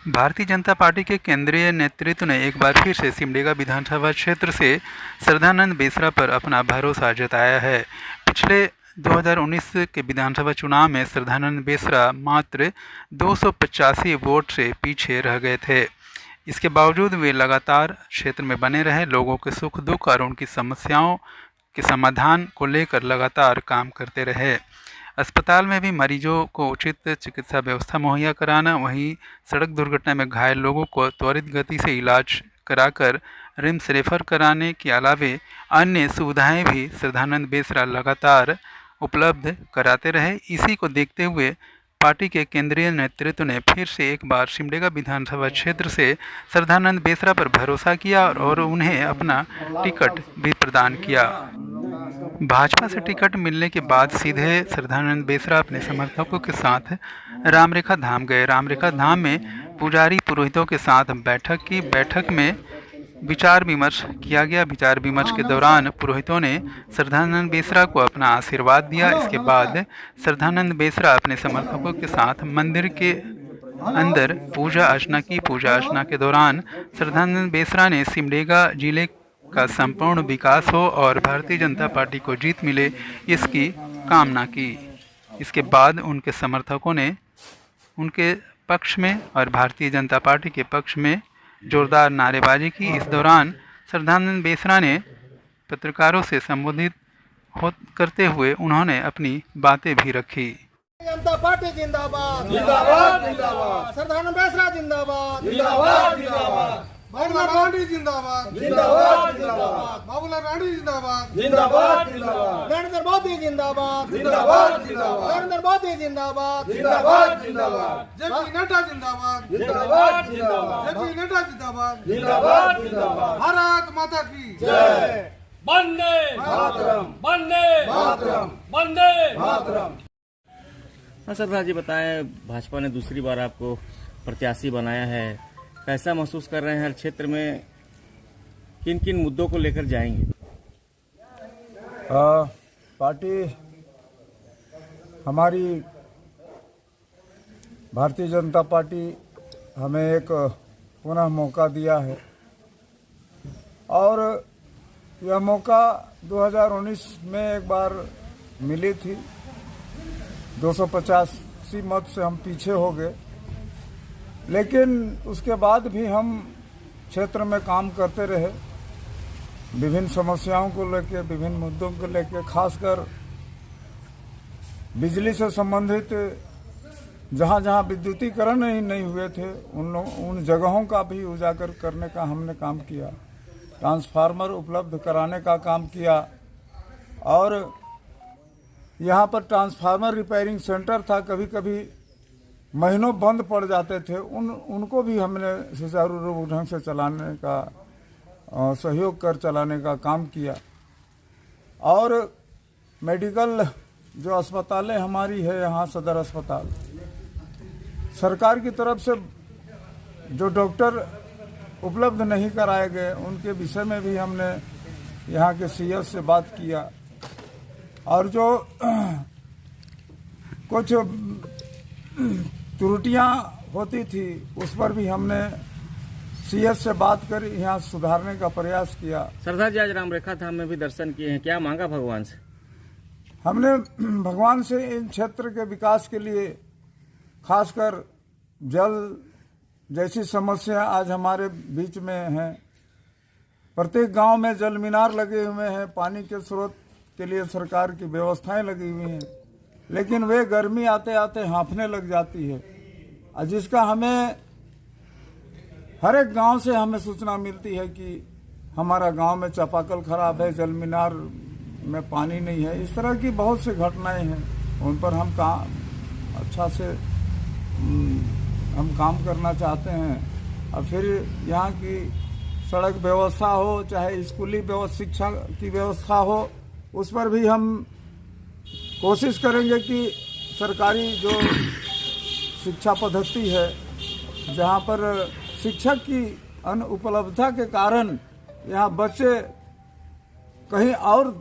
Bharatiya Janata party के केंद्रीय नेतृत्व ने एक बार फिर से सिमडेगा विधानसभा क्षेत्र से श्रद्धानंद बेसरा पर अपना भरोसा जताया है। पिछले 2019 के विधानसभा चुनाव में श्रद्धानंद बेसरा मात्र 285 वोट से पीछे रह गए थे। इसके बावजूद वे लगातार क्षेत्र में बने रहे, लोगों के सुख दुख और उनकी समस्याओं के समाधान को लेकर लगातार काम करते रहे। अस्पताल में भी मरीजों को उचित चिकित्सा व्यवस्था मुहैया कराना, वहीं सड़क दुर्घटना में घायल लोगों को त्वरित गति से इलाज कराकर रिम्स रेफर कराने के अलावे अन्य सुविधाएं भी श्रद्धानंद बेसरा लगातार उपलब्ध कराते रहे। इसी को देखते हुए पार्टी के केंद्रीय नेतृत्व ने फिर से एक बार सिमडेगा विधानसभा क्षेत्र से श्रद्धानंद बेसरा पर भरोसा किया और उन्हें अपना टिकट भी प्रदान किया। भाजपा से टिकट मिलने के बाद सीधे श्रद्धानंद बेसरा अपने समर्थकों के साथ रामरेखा धाम गए। रामरेखा धाम में पुजारी पुरोहितों के साथ बैठक की। बैठक में विचार विमर्श किया गया। विचार विमर्श के दौरान पुरोहितों ने श्रद्धानंद बेसरा को अपना आशीर्वाद दिया। इसके बाद श्रद्धानंद बेसरा अपने समर्थकों के साथ मंदिर के अंदर पूजा अर्चना की। पूजा अर्चना के दौरान श्रद्धानंद बेसरा ने सिमडेगा जिले का संपूर्ण विकास हो और भारतीय जनता पार्टी को जीत मिले, इसकी कामना की। इसके बाद उनके समर्थकों ने उनके पक्ष में और भारतीय जनता पार्टी के पक्ष में जोरदार नारेबाजी की। इस दौरान श्रद्धानंद बेसरा ने पत्रकारों से संबोधित करते हुए उन्होंने अपनी बातें भी रखी। जनता पार्टी जिंदाबाद जिंदाबाद जिंदाबाद, श्रद्धानंद बेसरा जिंदाबाद जिंदाबाद जिंदाबाद, बाबूलाल राणी जिंदाबाद जिंदाबाद जिंदाबाद, बाबूलाल राणी जिंदाबाद जिंदाबाद जिंदाबाद, नरेंद्र मोदी जिंदाबाद जिंदाबाद जिंदाबाद, नरेंद्र मोदी जिंदाबाद जिंदाबाद जिंदाबाद, जेपी नड्डा जिंदाबाद जिंदाबाद जिंदाबाद, जेपी नड्डा जिंदाबाद जिंदाबाद जिंदाबाद, भारत माता की जय, वंदे मातरम वंदे मातरम वंदे मातरम। हाँ सरदार जी, बताएं, भाजपा ने दूसरी बार आपको प्रत्याशी बनाया है, कैसा महसूस कर रहे हैं? हर क्षेत्र में किन किन मुद्दों को लेकर जाएंगे? पार्टी हमारी भारतीय जनता पार्टी हमें एक पुनः मौका दिया है और यह मौका 2019 में एक बार मिली थी। 285 मत से हम पीछे हो गए, लेकिन उसके बाद भी हम क्षेत्र में काम करते रहे, विभिन्न समस्याओं को लेकर, विभिन्न मुद्दों को लेकर, खासकर बिजली से संबंधित जहां जहां विद्युतीकरण ही नहीं हुए थे उन जगहों का भी उजागर करने का हमने काम किया, ट्रांसफार्मर उपलब्ध कराने का काम किया और यहाँ पर ट्रांसफार्मर रिपेयरिंग सेंटर था, कभी कभी महीनों बंद पड़ जाते थे, उनको भी हमने सुचारू रूप ढंग से चलाने का सहयोग कर चलाने का काम किया। और मेडिकल जो अस्पतालें हमारी है, यहाँ सदर अस्पताल, सरकार की तरफ से जो डॉक्टर उपलब्ध नहीं कराए गए, उनके विषय में भी हमने यहाँ के सीएस से बात किया और जो कुछ त्रुटियां होती थी उस पर भी हमने सीएस से बात कर यहाँ सुधारने का प्रयास किया। सरदार जी, आज रामरेखा धाम में भी दर्शन किए हैं, क्या मांगा भगवान से? हमने भगवान से इन क्षेत्र के विकास के लिए, खासकर जल जैसी समस्या आज हमारे बीच में है, प्रत्येक गांव में जल मीनार लगे हुए हैं, पानी के स्रोत के लिए सरकार की व्यवस्थाएं लगी हुई हैं, लेकिन वे गर्मी आते आते हाँफने लग जाती है, जिसका हमें हर एक गांव से हमें सूचना मिलती है कि हमारा गांव में चापाकल खराब है, जल मीनार में पानी नहीं है। इस तरह की बहुत सी घटनाएं हैं, उन पर हम अच्छा से हम काम करना चाहते हैं। और फिर यहाँ की सड़क व्यवस्था हो, चाहे स्कूली शिक्षा की व्यवस्था हो, उस पर भी हम कोशिश करेंगे कि सरकारी जो शिक्षा पद्धति है, जहाँ पर शिक्षक की अनुपलब्धता के कारण यहाँ बच्चे कहीं और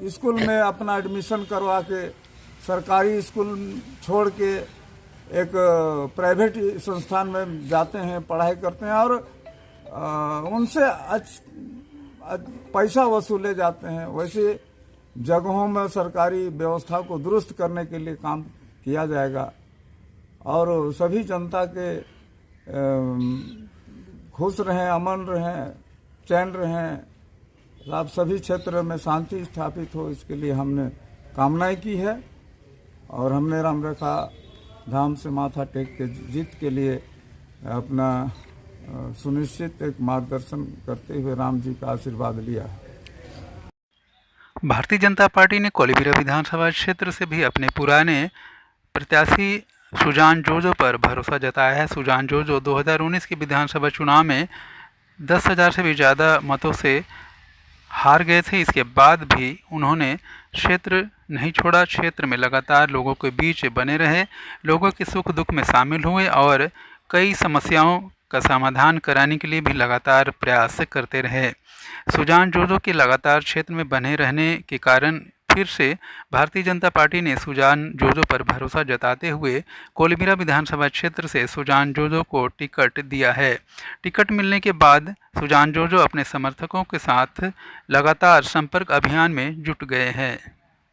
स्कूल में अपना एडमिशन करवा के, सरकारी स्कूल छोड़ के एक प्राइवेट संस्थान में जाते हैं, पढ़ाई करते हैं और उनसे पैसा वसूले जाते हैं। वैसे जगहों में सरकारी व्यवस्था को दुरुस्त करने के लिए काम किया जाएगा और सभी जनता के खुश रहें, अमन रहें, चैन रहें, आप सभी क्षेत्र में शांति स्थापित हो, इसके लिए हमने कामनाएं की है और हमने रामरेखा धाम से माथा टेक के जीत के लिए अपना सुनिश्चित एक मार्गदर्शन करते हुए राम जी का आशीर्वाद लिया है। भारतीय जनता पार्टी ने कोलिबिरा विधानसभा क्षेत्र से भी अपने पुराने प्रत्याशी सुजान जोजो पर भरोसा जताया है। सुजान जोजो 2019 के विधानसभा चुनाव में 10,000 से भी ज़्यादा मतों से हार गए थे। इसके बाद भी उन्होंने क्षेत्र नहीं छोड़ा, क्षेत्र में लगातार लोगों के बीच बने रहे, लोगों के सुख दुख में शामिल हुए और कई समस्याओं का समाधान कराने के लिए भी लगातार प्रयास करते रहे। सुजान जोजो के लगातार क्षेत्र में बने रहने के कारण फिर से भारतीय जनता पार्टी ने सुजान जोजो पर भरोसा जताते हुए कोलिबिरा विधानसभा क्षेत्र से सुजान जोजो को टिकट दिया है। टिकट मिलने के बाद सुजान जोजो अपने समर्थकों के साथ लगातार संपर्क अभियान में जुट गए हैं।